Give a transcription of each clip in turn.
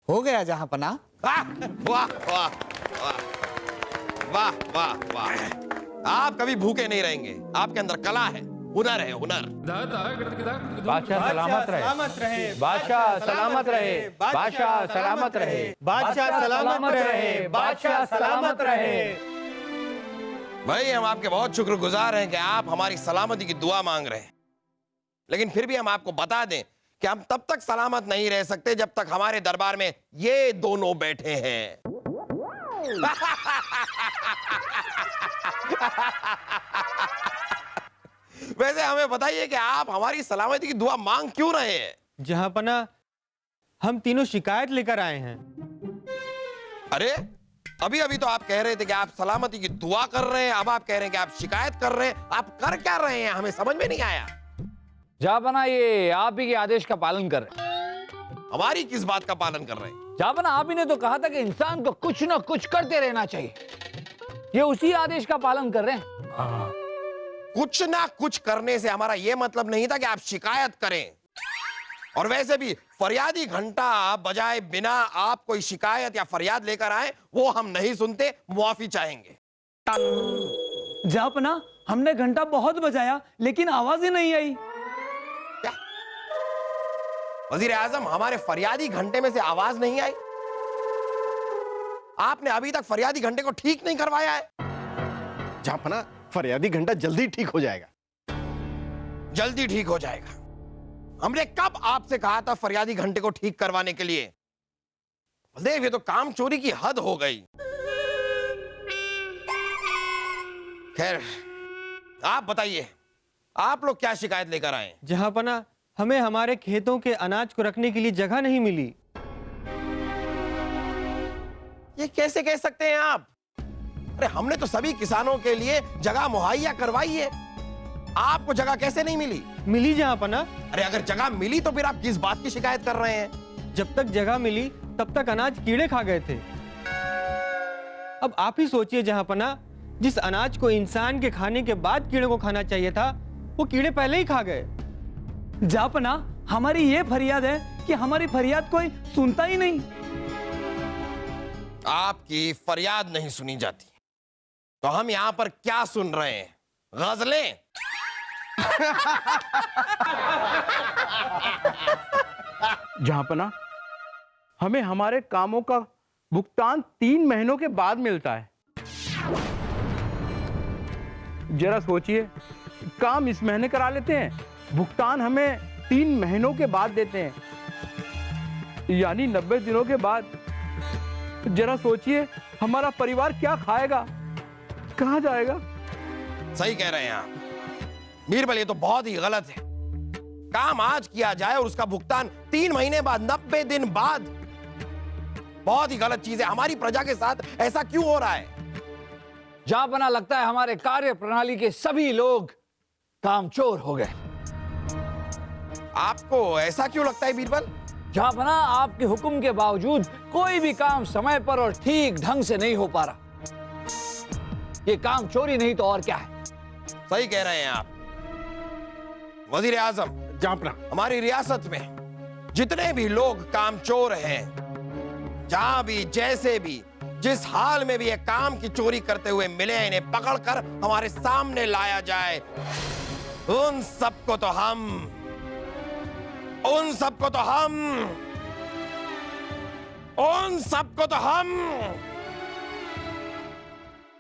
हो गया जहांपना। वाह वाह वाह वाह वाह वाह, आप कभी भूखे नहीं रहेंगे। आपके अंदर कला है, हुनर है, हुनर। बादशाह सलामत रहे, बादशाह सलामत रहे, बादशाह सलामत रहे, बादशाह सलामत रहे, बादशाह सलामत रहे। भाई हम आपके बहुत शुक्रगुजार हैं कि आप हमारी सलामती की दुआ मांग रहे हैं, लेकिन फिर भी हम आपको बता दें कि हम तब तक सलामत नहीं रह सकते जब तक हमारे दरबार में ये दोनों बैठे हैं। वैसे हमें बताइए कि आप हमारी सलामती की दुआ मांग क्यों रहे हैं? जहांपना, हम तीनों शिकायत लेकर आए हैं। अरे अभी अभी तो आप कह रहे थे कि आप सलामती की दुआ कर रहे हैं, अब आप कह रहे हैं कि आप शिकायत कर रहे हैं। आप कर क्या रहे हैं, हमें समझ में नहीं आया। जहांपना, ये आप ही के आदेश का पालन कर रहे हैं। हमारी किस बात का पालन कर रहे हैं? जहांपना, आप ही ने तो कहा था कि इंसान को कुछ ना कुछ करते रहना चाहिए। ये उसी आदेश का पालन कर रहे हैं। कुछ ना कुछ करने से हमारा यह मतलब नहीं था कि आप शिकायत करें। और वैसे भी फरियादी घंटा बजाए बिना आप कोई शिकायत या फरियाद लेकर आए, वो हम नहीं सुनते, मुआफी चाहेंगे। जहांपना, हमने घंटा बहुत बजाया लेकिन आवाज ही नहीं आई। क्या वजीर आजम, हमारे फरियादी घंटे में से आवाज नहीं आई? आपने अभी तक फरियादी घंटे को ठीक नहीं करवाया है। जहांपना, फरियादी घंटा जल्दी ठीक हो जाएगा। जल्दी ठीक हो जाएगा? हमने कब आपसे कहा था फरियादी घंटे को ठीक करवाने के लिए? देख, ये तो काम चोरी की हद हो गई। खैर, आप बताइए, आप लोग क्या शिकायत लेकर आए? जहांपना, हमें हमारे खेतों के अनाज को रखने के लिए जगह नहीं मिली। ये कैसे कह सकते हैं आप? अरे हमने तो सभी किसानों के लिए जगह मुहैया करवाई है, आपको जगह कैसे नहीं मिली? मिली जहांपना। अरे अगर जगह मिली तो फिर आप किस बात की शिकायत कर रहे हैं? जब तक जगह मिली तब तक अनाज कीड़े खा गए थे। अब आप ही सोचिए जहांपना, जिस अनाज को इंसान के खाने के बाद कीड़े को खाना चाहिए था, वो कीड़े पहले ही खा गए। जहांपना, हमारी ये फरियाद है कि हमारी फरियाद कोई सुनता ही नहीं। आपकी फरियाद नहीं सुनी जाती तो हम यहां पर क्या सुन रहे हैं? गजलें? जहांपना, हमें हमारे कामों का भुगतान 3 महीनों के बाद मिलता है। जरा सोचिए, काम इस महीने करा लेते हैं, भुगतान हमें 3 महीनों के बाद देते हैं, यानी 90 दिनों के बाद। जरा सोचिए, हमारा परिवार क्या खाएगा, कहां जाएगा? सही कह रहे हैं आप बीरबल, ये तो बहुत ही गलत है। काम आज किया जाए और उसका भुगतान 3 महीने बाद, 90 दिन बाद। बहुत ही गलत चीज है। हमारी प्रजा के साथ ऐसा क्यों हो रहा है? जहांपना, लगता है हमारे कार्य प्रणाली के सभी लोग कामचोर हो गए। आपको ऐसा क्यों लगता है बीरबल? जहांपना, आपके हुक्म के बावजूद कोई भी काम समय पर और ठीक ढंग से नहीं हो पा रहा। ये काम चोरी नहीं तो और क्या है। सही कह रहे हैं आप वजीर आजम। जहांपना, हमारी रियासत में जितने भी लोग कामचोर हैं, जहां भी, जैसे भी, जिस हाल में भी ये काम की चोरी करते हुए मिले, इन्हें पकड़कर हमारे सामने लाया जाए। उन सबको तो हम उन सबको तो हम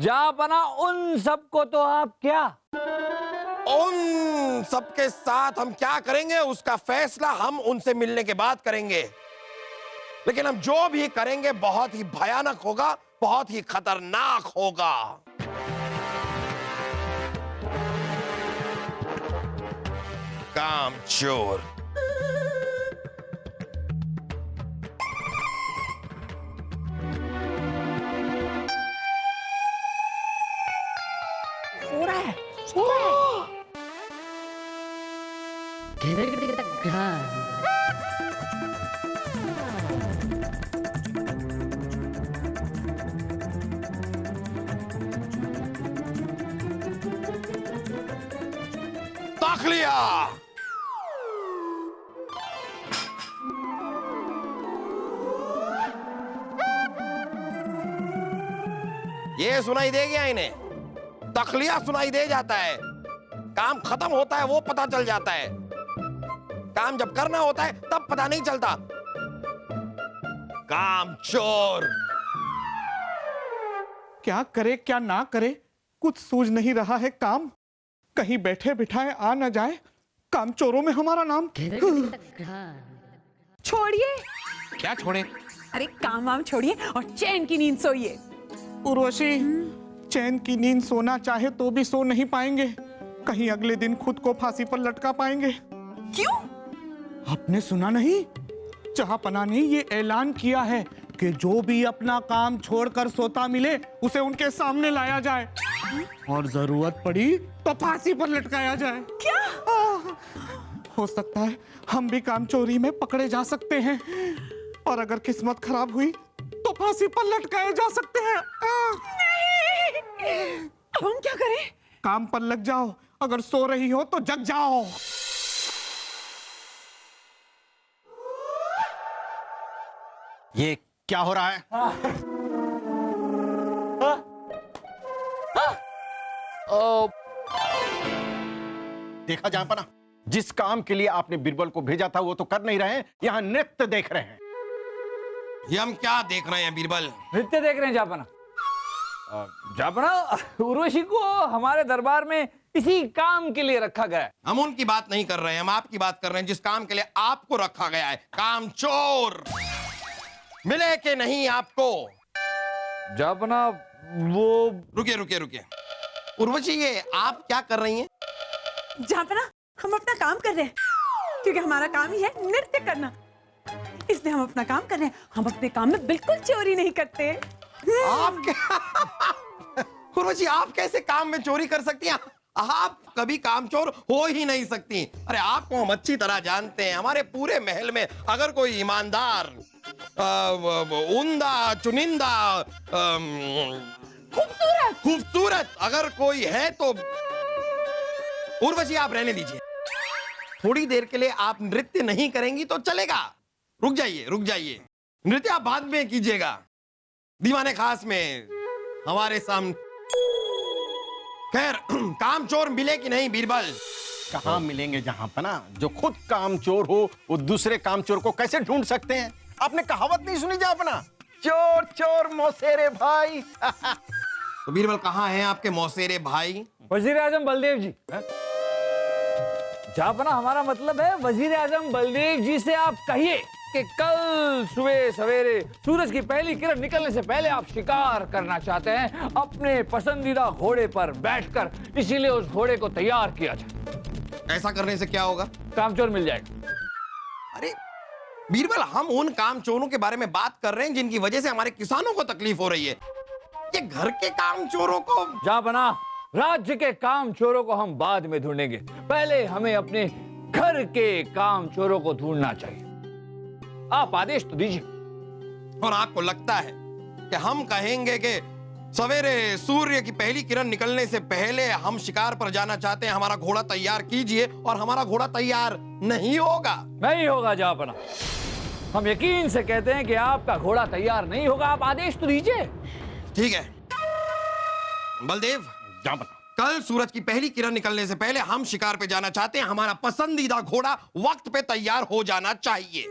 जहांपना, उन सबको तो आप क्या? उन सबके साथ हम क्या करेंगे उसका फैसला हम उनसे मिलने के बाद करेंगे। लेकिन हम जो भी करेंगे बहुत ही भयानक होगा, बहुत ही खतरनाक होगा। कामचोर। ताखलिया। ये सुनाई दे गया इन्हें? तखलिया सुनाई दे जाता है। काम खत्म होता है वो पता चल जाता है, काम जब करना होता है तब पता नहीं चलता। काम चोर। क्या करे क्या ना करे, कुछ सूझ नहीं रहा है काम। कहीं बैठे बिठाए आ न जाए काम चोरों में हमारा नाम। छोड़िए। क्या छोड़े? अरे काम वाम छोड़िए और चैन की नींद सोइए। उर्वशी, चैन की नींद सोना चाहे तो भी सो नहीं पाएंगे। कहीं अगले दिन खुद को फांसी पर लटका पाएंगे। क्यों? आपने सुना नहीं, जहांपना ने ये ऐलान किया है कि जो भी अपना काम छोड़कर सोता मिले उसे उनके सामने लाया जाए और जरूरत पड़ी तो फांसी पर लटकाया जाए। क्या? हो सकता है हम भी काम चोरी में पकड़े जा सकते हैं और अगर किस्मत खराब हुई तो फांसी पर लटकाए जा सकते हैं। नहीं। अब हम क्या करें? काम पर लग जाओ, अगर सो रही हो तो जग जाओ। ये क्या हो रहा है? देखा जहांपना, जिस काम के लिए आपने बीरबल को भेजा था वो तो कर नहीं रहे हैं, यहाँ नृत्य देख रहे हैं। ये हम क्या देख रहे हैं बीरबल? नृत्य देख रहे हैं जापना। जापना, उर्वशी को हमारे दरबार में इसी काम के लिए रखा गया है। हम उनकी बात नहीं कर रहे हैं, हम आपकी बात कर रहे हैं जिस काम के लिए आपको रखा गया है। काम चोर। मिले कि नहीं आपको? जापना वो रुकिए रुकिए रुकिए, उर्वशी ये आप क्या कर रही हैं? जापना, हम अपना काम कर रहे हैं क्योंकि हमारा काम ही है नृत्य करना, इसलिए हम अपना काम कर रहे हैं। हम अपने काम में बिल्कुल चोरी नहीं करते। उर्वशी आप कैसे काम में चोरी कर सकती हैं? आप कभी कामचोर हो ही नहीं सकती। अरे आपको हम अच्छी तरह जानते हैं। हमारे पूरे महल में अगर कोई ईमानदार, उम्दा, चुनिंदा, खूबसूरत अगर कोई है तो उर्वशी आप रहने दीजिए। थोड़ी देर के लिए आप नृत्य नहीं करेंगी तो चलेगा। रुक जाइए रुक जाइए, नृत्य आप बाद में कीजिएगा, दीवाने खास में हमारे सामने। खैर, कामचोर मिले कि नहीं बीरबल? कहाँ मिलेंगे जहांपना? जो खुद कामचोर हो वो दूसरे कामचोर को कैसे ढूंढ सकते हैं? आपने कहावत नहीं सुनी जहांपना, चोर चोर मौसेरे भाई। तो बीरबल कहाँ हैं आपके मौसेरे भाई? वजीर आजम बलदेव जी। जापना, हमारा मतलब है वजीर आजम बलदेव जी से आप कहिए कि कल सुबह सवेरे सूरज की पहली किरण निकलने से पहले आप शिकार करना चाहते हैं अपने पसंदीदा घोड़े पर बैठकर, इसीलिए उस घोड़े को तैयार किया जाए। ऐसा करने से क्या होगा? कामचोर मिल जाएगा। अरे बीरबल, हम उन कामचोरों के बारे में बात कर रहे हैं जिनकी वजह से हमारे किसानों को तकलीफ हो रही है। ये घर के कामचोरों को जापना, राज्य के कामचोरों को हम बाद में ढूंढेंगे, पहले हमें अपने घर के कामचोरों को ढूंढना चाहिए। आप आदेश तो दीजिए। और आपको लगता है कि हम कहेंगे कि सवेरे सूर्य की पहली किरण निकलने से पहले हम शिकार पर जाना चाहते हैं, हमारा घोड़ा तैयार कीजिए, और हमारा घोड़ा तैयार नहीं होगा? नहीं होगा जापना, हम यकीन से कहते हैं कि आपका घोड़ा तैयार नहीं होगा। आप आदेश तो दीजिए। ठीक है बलदेव, कल सूरज की पहली किरण निकलने से पहले हम शिकार पे जाना चाहते हैं, हमारा पसंदीदा घोड़ा वक्त पे तैयार हो जाना चाहिए।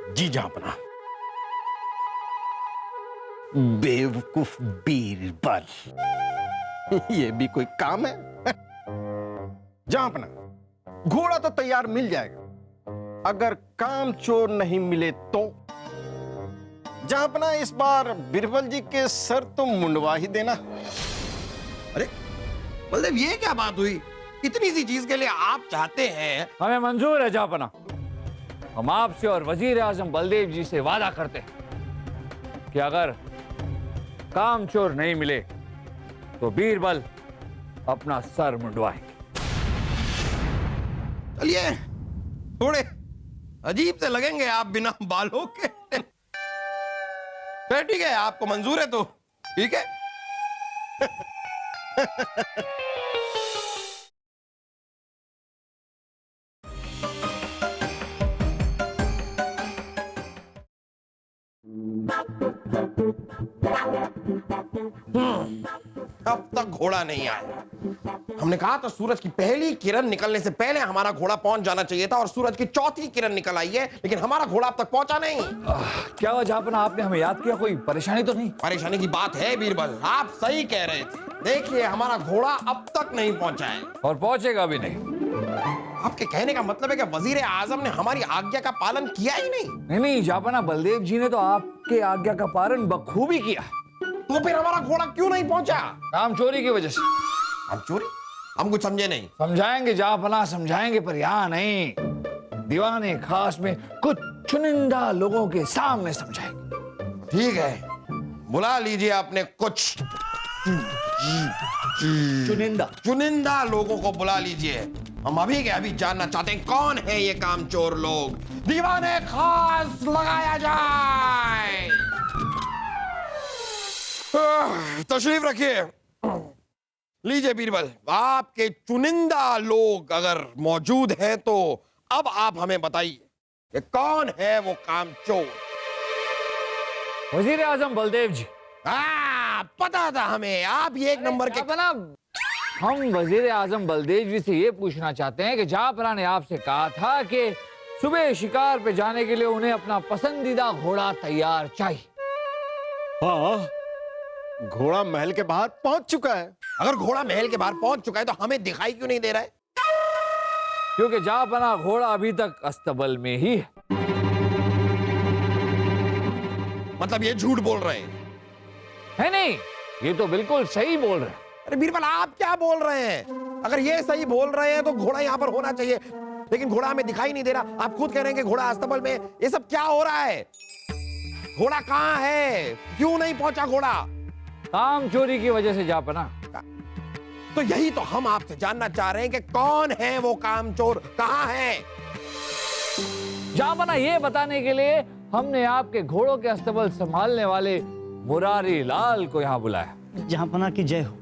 जी जहांपना। बेवकूफ बीरबल, ये भी कोई काम है? जहांपना, घोड़ा तो तैयार मिल जाएगा, अगर काम चोर नहीं मिले तो? जहांपना, इस बार बीरबल जी के सर तो मुंडवा ही देना। अरे बलदेव, ये क्या बात हुई? इतनी सी चीज के लिए आप चाहते हैं? हमें मंजूर है जापना। हम आपसे और वजीर आजम बलदेव जी से वादा करते हैं कि अगर कामचोर नहीं मिले तो बीरबल अपना सर मुंडवाएंगे। चलिए, थोड़े अजीब से लगेंगे आप बिना बालों के। फिर ठीक है, आपको मंजूर है तो ठीक है। अब तक घोड़ा नहीं आया। हमने कहा था सूरज की पहली किरण निकलने से पहले हमारा घोड़ा पहुंच जाना चाहिए था, और सूरज की चौथी किरण निकल आई है, लेकिन हमारा घोड़ा अब तक पहुंचा नहीं। क्या हुआ जहापना, आपने हमें याद किया? कोई परेशानी तो नहीं? परेशानी की बात है बीरबल, आप सही कह रहे थे। देखिए, हमारा घोड़ा अब तक नहीं पहुंचा है और पहुंचेगा भी नहीं। आपके कहने का मतलब है कि वजीर आजम ने हमारी आज्ञा का पालन किया ही नहीं? नहीं जहापना, बलदेव जी ने तो आपके आज्ञा का पालन बखूबी किया। तो फिर हमारा घोड़ा क्यों नहीं पहुंचा? काम चोरी की वजह से। हम चोरी? हम कुछ समझे नहीं। समझाएंगे जहापना, समझाएंगे, पर यहाँ नहीं, दीवाने खास में कुछ चुनिंदा लोगों के सामने समझाएंगे। ठीक है, बुला लीजिए अपने कुछ चुनिंदा लोगों को बुला लीजिए। हम अभी के अभी जानना चाहते हैं कौन है ये कामचोर लोग। दीवाने खास लगाया जाए। तशरीफ रखिए। लीजिए बीरबल, आपके चुनिंदा लोग अगर मौजूद हैं तो अब आप हमें बताइए कि कौन है वो कामचोर। वजीर आजम बलदेव जी। पता था हमें, आप ये एक नंबर के। हम वजीर आजम बलदेव जी से ये पूछना चाहते हैं कि जहापना ने आपसे कहा था कि सुबह शिकार पे जाने के लिए उन्हें अपना पसंदीदा घोड़ा तैयार चाहिए। हाँ, घोड़ा महल के बाहर पहुंच चुका है। अगर घोड़ा महल के बाहर पहुंच चुका है तो हमें दिखाई क्यों नहीं दे रहा है? क्योंकि जहापना घोड़ा अभी तक अस्तबल में ही है। मतलब ये झूठ बोल रहे हैं? है नहीं, ये तो बिल्कुल सही बोल रहे हैं। अरे बीरबल, आप क्या बोल रहे हैं? अगर ये सही बोल रहे हैं तो घोड़ा यहाँ पर होना चाहिए, लेकिन घोड़ा हमें दिखाई नहीं दे रहा। आप खुद कह रहे हैं कि घोड़ा अस्तबल में। ये सब क्या हो रहा है? घोड़ा कहाँ है? क्यों नहीं पहुंचा घोड़ा? काम चोरी की वजह से जहापना। तो यही तो हम आपसे जानना चाह रहे हैं कि कौन है वो कामचोर, कहाँ है? जहापना, ये बताने के लिए हमने आपके घोड़ों के अस्तबल संभालने वाले मुरारी लाल को यहाँ बुलाया। जहापना की जय हो।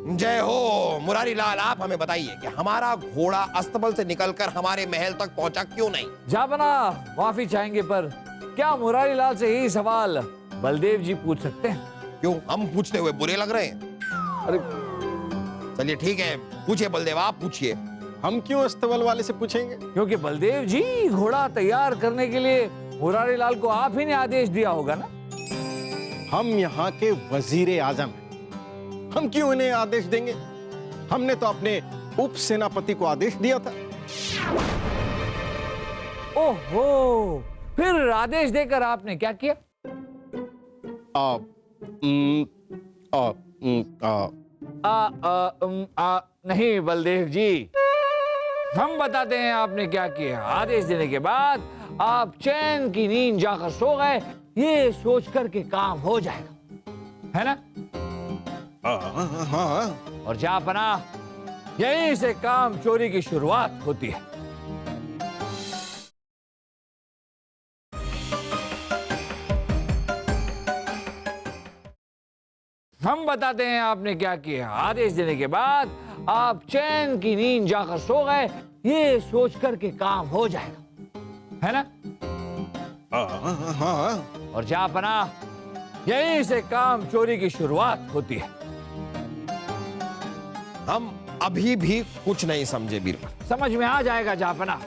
जय हो। मुरारी लाल, आप हमें बताइए कि हमारा घोड़ा अस्तबल से निकलकर हमारे महल तक पहुंचा क्यों नहीं? जहापना, माफी चाहेंगे पर क्या मुरारी लाल से यही सवाल बलदेव जी पूछ सकते हैं? क्यों, हम पूछते हुए बुरे लग रहे हैं? अरे चलिए ठीक है, पूछिए बलदेव, आप पूछिए। हम क्यों अस्तबल वाले से पूछेंगे? क्योंकि बलदेव जी, घोड़ा तैयार करने के लिए मुरारी लाल को आप ही ने आदेश दिया होगा ना? हम यहाँ के वजीर आजम हैं, हम क्यों इन्हें आदेश देंगे? हमने तो अपने उप सेनापति को आदेश दिया था। ओहो, फिर आदेश देकर आपने क्या किया? नहीं बलदेव जी, हम बताते हैं आपने क्या किया। आदेश देने के बाद आप चैन की नींद जाकर सो गए, ये सोचकर के काम हो जाएगा, है ना? हाँ। और जहापना, यहीं से काम चोरी की शुरुआत होती है। हम बताते हैं आपने क्या किया। आदेश देने के बाद आप चैन की नींद जाकर सो गए, ये सोचकर के काम हो जाएगा, है ना? हाँ। और जहापना, यहीं से काम चोरी की शुरुआत होती है। हम अभी भी कुछ नहीं समझे बीरबल। समझ में आ जाएगा जहापना।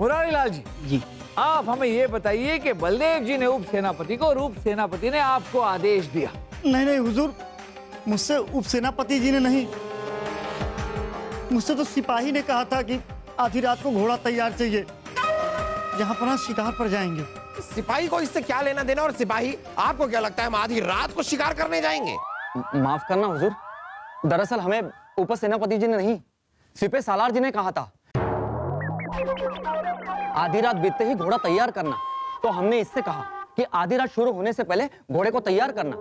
मुरारी लाल जी, आप हमें ये बताइए कि बलदेव जी ने उप सेनापति को और उप सेनापति ने आपको आदेश दिया। नहीं हुजूर, मुझसे उप सेनापति जी ने नहीं, मुझसे तो सिपाही ने कहा था कि आधी रात को घोड़ा तैयार चाहिए, जहापना शिकार पर जाएंगे। सिपाही को इससे क्या लेना देना? और सिपाही, आपको क्या लगता है हम आधी रात को शिकार करने जाएंगे? माफ करना हुजूर, दरअसल हमें उप सेनापति जी ने नहीं, सिपह सालार जी ने कहा था आधी रात बीतते ही घोड़ा तैयार करना। तो हमने इससे कहा कि आधी रात शुरू होने से पहले घोड़े को तैयार करना।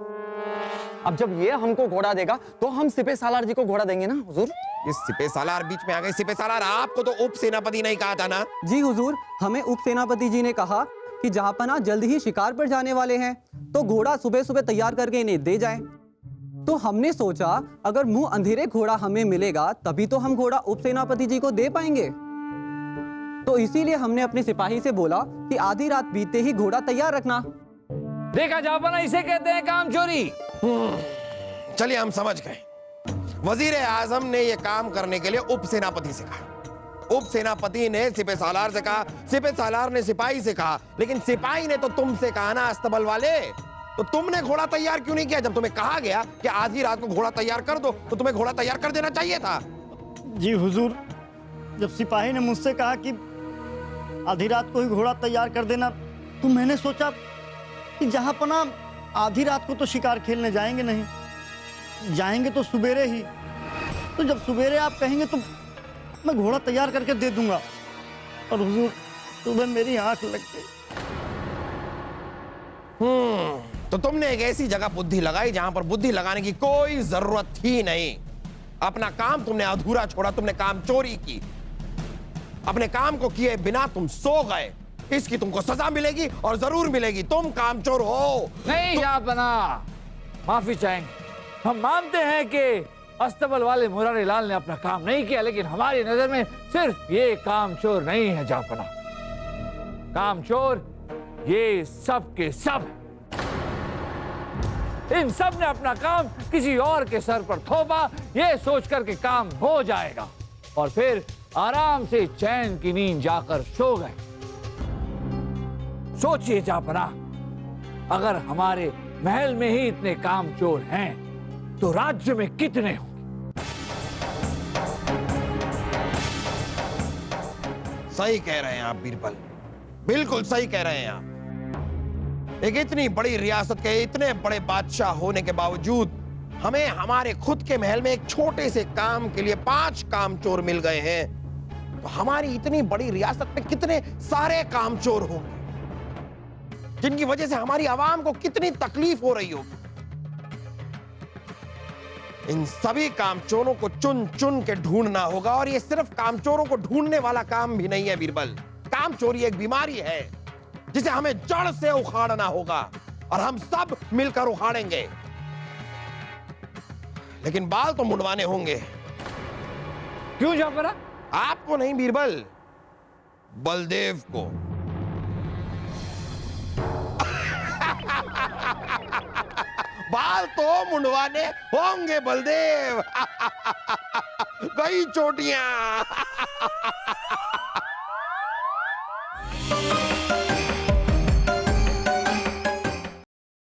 अब जब ये हमको घोड़ा देगा तो हम सिपे सालार जी को घोड़ा देंगे ना हुजूर। इस सिपे सालार बीच में आ गए। सिपे सालार, आपको तो उप सेनापति नहीं कहा था ना? जी हुजूर, हमें उप सेनापति जी ने कहा कि जहांपना जल्द ही शिकार पर जाने वाले हैं तो घोड़ा सुबह सुबह तैयार करके इन्हें दे जाएं। तो हमने सोचा अगर मुंह अंधेरे घोड़ा हमें मिलेगा तभी तो हम घोड़ा उप सेनापति जी को दे पाएंगे। तो इसीलिए हमने अपने सिपाही से बोला कि आधी रात बीतते ही घोड़ा तैयार रखना। देखा जहांपना, इसे कहते हैं काम चोरी। चलिए हम समझ गए। वजीर आजम ने यह काम करने के लिए उप सेनापति से कहा, उप सेनापति ने सिपे सालार से कहा, सिपे सालार ने सिपाही से कहा, लेकिन सिपाही ने तो तुमसे कहा ना अस्तबल वाले। तो तुमने घोड़ा तैयार क्यों नहीं किया? जब तुम्हें कहा गया कि आधी रात को घोड़ा तैयार कर दो तो तुम्हें घोड़ा तैयार कर देना चाहिए था। जी हुजूर, जब सिपाही ने मुझसे कहा कि आधी रात को ही घोड़ा तैयार कर देना तो मैंने सोचा कि जहांपना आधी रात को तो शिकार खेलने जाएंगे नहीं, जाएंगे तो सुबेरे ही। तो जब सुबेरे आप कहेंगे तो मैं घोड़ा तैयार करके दे दूंगा। और हुजूर, सुबह मेरी आंख लग गई। तो तुमने एक ऐसी जगह बुद्धि लगाई जहां पर बुद्धि लगाने की कोई जरूरत ही नहीं। अपना काम तुमने अधूरा छोड़ा, तुमने काम चोरी की। अपने काम को किए बिना तुम सो गए। इसकी तुमको सजा मिलेगी और जरूर मिलेगी। तुम कामचोर हो। नहीं जहांपना, माफी चाहेंगे। हम मानते हैं कि अस्तबल वाले मुरारी लाल ने अपना काम नहीं किया, लेकिन हमारी नजर में सिर्फ ये काम चोर नहीं है जहांपना। काम चोर ये सब के सब है। इन सब ने अपना काम किसी और के सर पर थोपा, ये सोचकर के काम हो जाएगा, और फिर आराम से चैन की नींद जाकर सो गए। सोचिए जहांपना, अगर हमारे महल में ही इतने काम चोर हैं तो राज्य में कितने होंगे? सही कह रहे हैं आप बीरबल, बिल्कुल सही कह रहे हैं आप। एक इतनी बड़ी रियासत के इतने बड़े बादशाह होने के बावजूद हमें हमारे खुद के महल में एक छोटे से काम के लिए 5 कामचोर मिल गए हैं। तो हमारी इतनी बड़ी रियासत में कितने सारे कामचोर होंगे जिनकी वजह से हमारी आवाम को कितनी तकलीफ हो रही होगी। इन सभी कामचोरों को चुन चुन के ढूंढना होगा, और ये सिर्फ कामचोरों को ढूंढने वाला काम भी नहीं है बीरबल। कामचोरी एक बीमारी है जिसे हमें जड़ से उखाड़ना होगा, और हम सब मिलकर उखाड़ेंगे। लेकिन बाल तो मुंडवाने होंगे। क्यों जहांपना? आपको नहीं बीरबल, बलदेव को। बाल तो मुंडवाने होंगे बलदेव। गई चोटियां।